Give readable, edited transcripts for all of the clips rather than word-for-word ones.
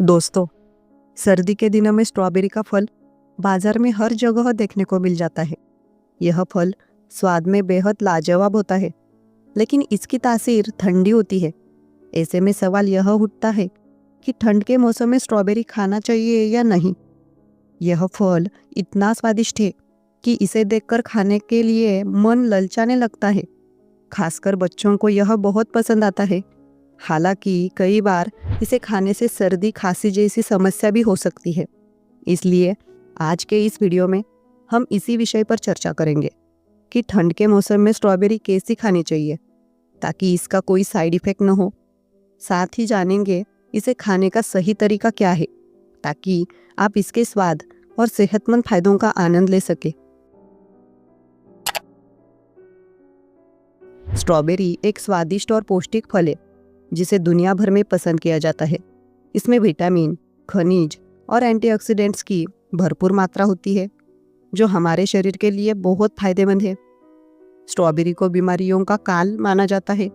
दोस्तों, सर्दी के दिनों में स्ट्रॉबेरी का फल बाजार में हर जगह देखने को मिल जाता है। यह फल स्वाद में बेहद लाजवाब होता है, लेकिन इसकी तासीर ठंडी होती है। ऐसे में सवाल यह उठता है कि ठंड के मौसम में स्ट्रॉबेरी खाना चाहिए या नहीं। यह फल इतना स्वादिष्ट है कि इसे देखकर खाने के लिए मन ललचाने लगता है। खासकर बच्चों को यह बहुत पसंद आता है। हालांकि कई बार इसे खाने से सर्दी खांसी जैसी समस्या भी हो सकती है। इसलिए आज के इस वीडियो में हम इसी विषय पर चर्चा करेंगे कि ठंड के मौसम में स्ट्रॉबेरी कैसी खानी चाहिए ताकि इसका कोई साइड इफेक्ट न हो। साथ ही जानेंगे इसे खाने का सही तरीका क्या है ताकि आप इसके स्वाद और सेहतमंद फायदों का आनंद ले सके। स्ट्रॉबेरी एक स्वादिष्ट और पौष्टिक फल है जिसे दुनिया भर में पसंद किया जाता है। इसमें विटामिन, खनिज और एंटीऑक्सीडेंट्स की भरपूर मात्रा होती है जो हमारे शरीर के लिए बहुत फायदेमंद है। स्ट्रॉबेरी को बीमारियों का काल माना जाता है।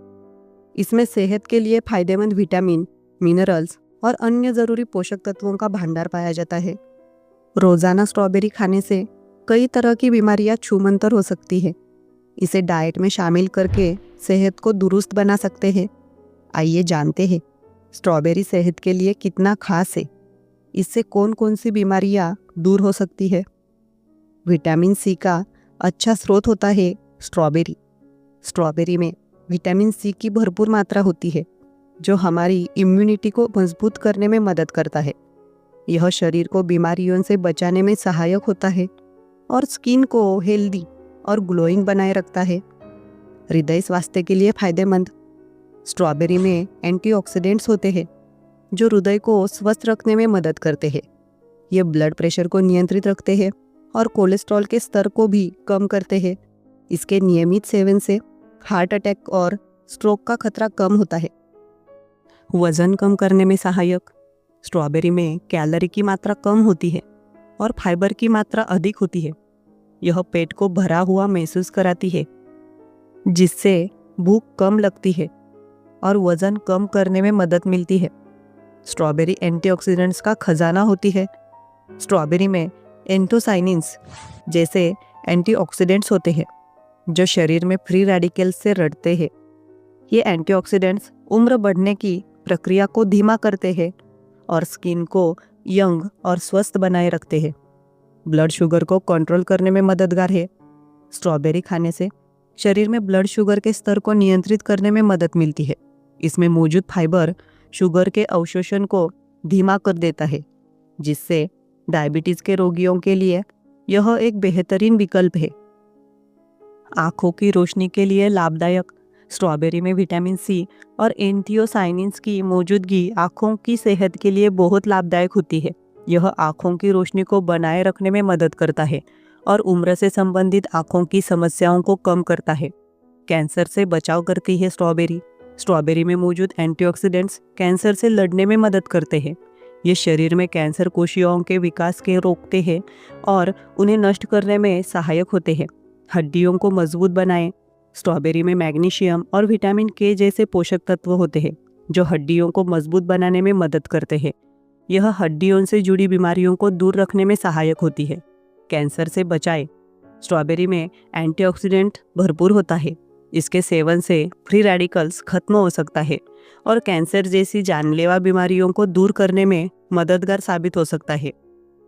इसमें सेहत के लिए फायदेमंद विटामिन, मिनरल्स और अन्य ज़रूरी पोषक तत्वों का भंडार पाया जाता है। रोज़ाना स्ट्रॉबेरी खाने से कई तरह की बीमारियां छूमंतर हो सकती है। इसे डाइट में शामिल करके सेहत को दुरुस्त बना सकते हैं। आइए जानते हैं स्ट्रॉबेरी सेहत के लिए कितना खास है। इससे कौन कौन सी बीमारियां दूर हो सकती है। विटामिन सी का अच्छा स्रोत होता है स्ट्रॉबेरी। स्ट्रॉबेरी में विटामिन सी की भरपूर मात्रा होती है जो हमारी इम्यूनिटी को मजबूत करने में मदद करता है। यह शरीर को बीमारियों से बचाने में सहायक होता है और स्किन को हेल्दी और ग्लोइंग बनाए रखता है। हृदय स्वास्थ्य के लिए फायदेमंद। स्ट्रॉबेरी में एंटीऑक्सीडेंट्स होते हैं जो हृदय को स्वस्थ रखने में मदद करते हैं। ये ब्लड प्रेशर को नियंत्रित रखते हैं और कोलेस्ट्रॉल के स्तर को भी कम करते हैं। इसके नियमित सेवन से हार्ट अटैक और स्ट्रोक का खतरा कम होता है। वजन कम करने में सहायक। स्ट्रॉबेरी में कैलोरी की मात्रा कम होती है और फाइबर की मात्रा अधिक होती है। यह पेट को भरा हुआ महसूस कराती है जिससे भूख कम लगती है और वजन कम करने में मदद मिलती है। स्ट्रॉबेरी एंटीऑक्सीडेंट्स का खजाना होती है। स्ट्रॉबेरी में एंथोसाइनिन्स जैसे एंटीऑक्सीडेंट्स होते हैं जो शरीर में फ्री रेडिकल्स से लड़ते हैं। ये एंटीऑक्सीडेंट्स उम्र बढ़ने की प्रक्रिया को धीमा करते हैं और स्किन को यंग और स्वस्थ बनाए रखते हैं। ब्लड शुगर को कंट्रोल करने में मददगार है। स्ट्रॉबेरी खाने से शरीर में ब्लड शुगर के स्तर को नियंत्रित करने में मदद मिलती है। इसमें मौजूद फाइबर शुगर के अवशोषण को धीमा कर देता है जिससे डायबिटीज के रोगियों के लिए यह एक बेहतरीन विकल्प है। आँखों की रोशनी के लिए लाभदायक। स्ट्रॉबेरी में विटामिन सी और एंथियोसाइनिन्स की मौजूदगी आँखों की सेहत के लिए बहुत लाभदायक होती है। यह आँखों की रोशनी को बनाए रखने में मदद करता है और उम्र से संबंधित आँखों की समस्याओं को कम करता है। कैंसर से बचाव करती है स्ट्रॉबेरी। स्ट्रॉबेरी में मौजूद एंटीऑक्सीडेंट्स कैंसर से लड़ने में मदद करते हैं। ये शरीर में कैंसर कोशिकाओं के विकास के रोकते हैं और उन्हें नष्ट करने में सहायक होते हैं। हड्डियों को मजबूत बनाएं। स्ट्रॉबेरी में मैग्नीशियम और विटामिन के जैसे पोषक तत्व होते हैं जो हड्डियों को मजबूत बनाने में मदद करते हैं। यह हड्डियों से जुड़ी बीमारियों को दूर रखने में सहायक होती है। कैंसर से बचाएं। स्ट्रॉबेरी में एंटीऑक्सीडेंट भरपूर होता है। इसके सेवन से फ्री रेडिकल्स खत्म हो सकता है और कैंसर जैसी जानलेवा बीमारियों को दूर करने में मददगार साबित हो सकता है।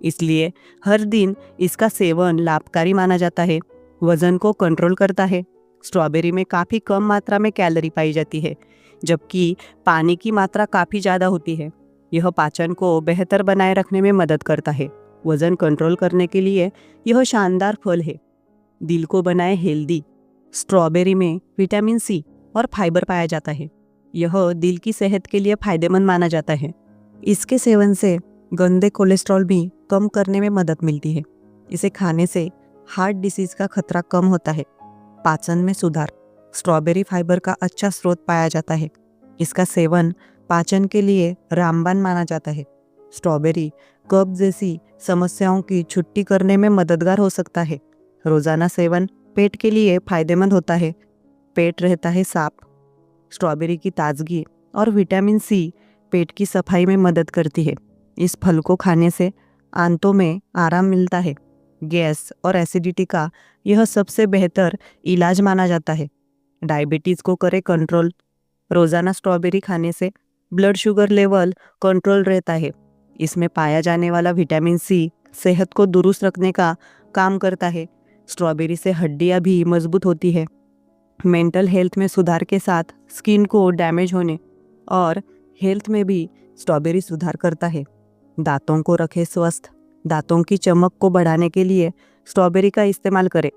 इसलिए हर दिन इसका सेवन लाभकारी माना जाता है। वजन को कंट्रोल करता है। स्ट्रॉबेरी में काफ़ी कम मात्रा में कैलोरी पाई जाती है जबकि पानी की मात्रा काफ़ी ज़्यादा होती है। यह पाचन को बेहतर बनाए रखने में मदद करता है। वजन कंट्रोल करने के लिए यह शानदार फल है। दिल को बनाए हेल्दी। स्ट्रॉबेरी में विटामिन सी और फाइबर पाया जाता है। यह दिल की सेहत के लिए फायदेमंद माना जाता है। इसके सेवन से गंदे कोलेस्ट्रॉल भी कम करने में मदद मिलती है। इसे खाने से हार्ट डिसीज का खतरा कम होता है। पाचन में सुधार। स्ट्रॉबेरी फाइबर का अच्छा स्रोत पाया जाता है। इसका सेवन पाचन के लिए रामबाण माना जाता है। स्ट्रॉबेरी कब्ज जैसी समस्याओं की छुट्टी करने में मददगार हो सकता है। रोजाना सेवन पेट के लिए फायदेमंद होता है। पेट रहता है साफ। स्ट्रॉबेरी की ताजगी और विटामिन सी पेट की सफाई में मदद करती है। इस फल को खाने से आंतों में आराम मिलता है। गैस और एसिडिटी का यह सबसे बेहतर इलाज माना जाता है। डायबिटीज़ को करे कंट्रोल। रोज़ाना स्ट्रॉबेरी खाने से ब्लड शुगर लेवल कंट्रोल रहता है। इसमें पाया जाने वाला विटामिन सी सेहत को दुरुस्त रखने का काम करता है। स्ट्रॉबेरी से हड्डियाँ भी मजबूत होती है। मेंटल हेल्थ में सुधार के साथ स्किन को डैमेज होने और हेल्थ में भी स्ट्रॉबेरी सुधार करता है। दांतों को रखे स्वस्थ। दांतों की चमक को बढ़ाने के लिए स्ट्रॉबेरी का इस्तेमाल करें।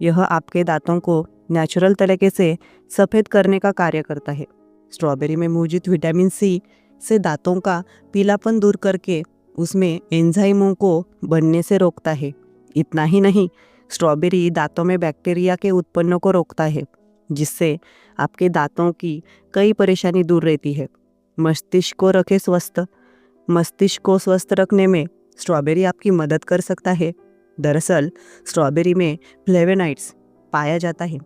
यह आपके दांतों को नेचुरल तरीके से सफ़ेद करने का कार्य करता है। स्ट्रॉबेरी में मौजूद विटामिन सी से दांतों का पीलापन दूर करके उसमें एंजाइमों को बनने से रोकता है। इतना ही नहीं, स्ट्रॉबेरी दांतों में बैक्टीरिया के उत्पन्न को रोकता है, जिससे आपके दांतों की कई परेशानी दूर रहती है। मस्तिष्क को रखे स्वस्थ। मस्तिष्क को स्वस्थ रखने में स्ट्रॉबेरी आपकी मदद कर सकता है। दरअसल स्ट्रॉबेरी में फ्लेवोनॉइड्स पाया जाता है,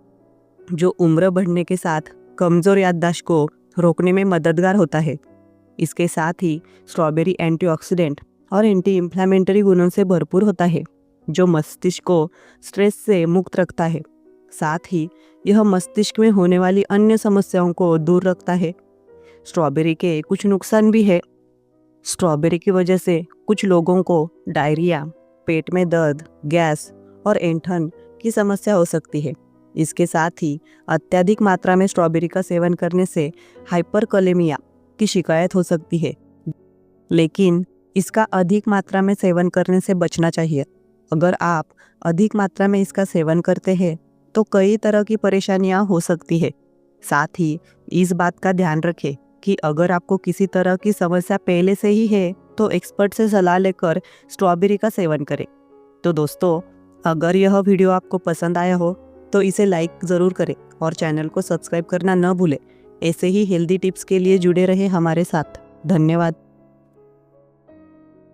जो उम्र बढ़ने के साथ कमज़ोर याददाश्त को रोकने में मददगार होता है। इसके साथ ही स्ट्रॉबेरी एंटीऑक्सीडेंट और एंटी इन्फ्लेमेटरी गुणों से भरपूर होता है, जो मस्तिष्क को स्ट्रेस से मुक्त रखता है। साथ ही यह मस्तिष्क में होने वाली अन्य समस्याओं को दूर रखता है। स्ट्रॉबेरी के कुछ नुकसान भी है। स्ट्रॉबेरी की वजह से कुछ लोगों को डायरिया, पेट में दर्द, गैस और ऐंठन की समस्या हो सकती है। इसके साथ ही अत्यधिक मात्रा में स्ट्रॉबेरी का सेवन करने से हाइपरकलेमिया की शिकायत हो सकती है, लेकिन इसका अधिक मात्रा में सेवन करने से बचना चाहिए। अगर आप अधिक मात्रा में इसका सेवन करते हैं तो कई तरह की परेशानियां हो सकती है। साथ ही इस बात का ध्यान रखें कि अगर आपको किसी तरह की समस्या पहले से ही है तो एक्सपर्ट से सलाह लेकर स्ट्रॉबेरी का सेवन करें। तो दोस्तों, अगर यह वीडियो आपको पसंद आया हो तो इसे लाइक ज़रूर करें और चैनल को सब्सक्राइब करना न भूलें। ऐसे ही हेल्दी टिप्स के लिए जुड़े रहे हमारे साथ। धन्यवाद।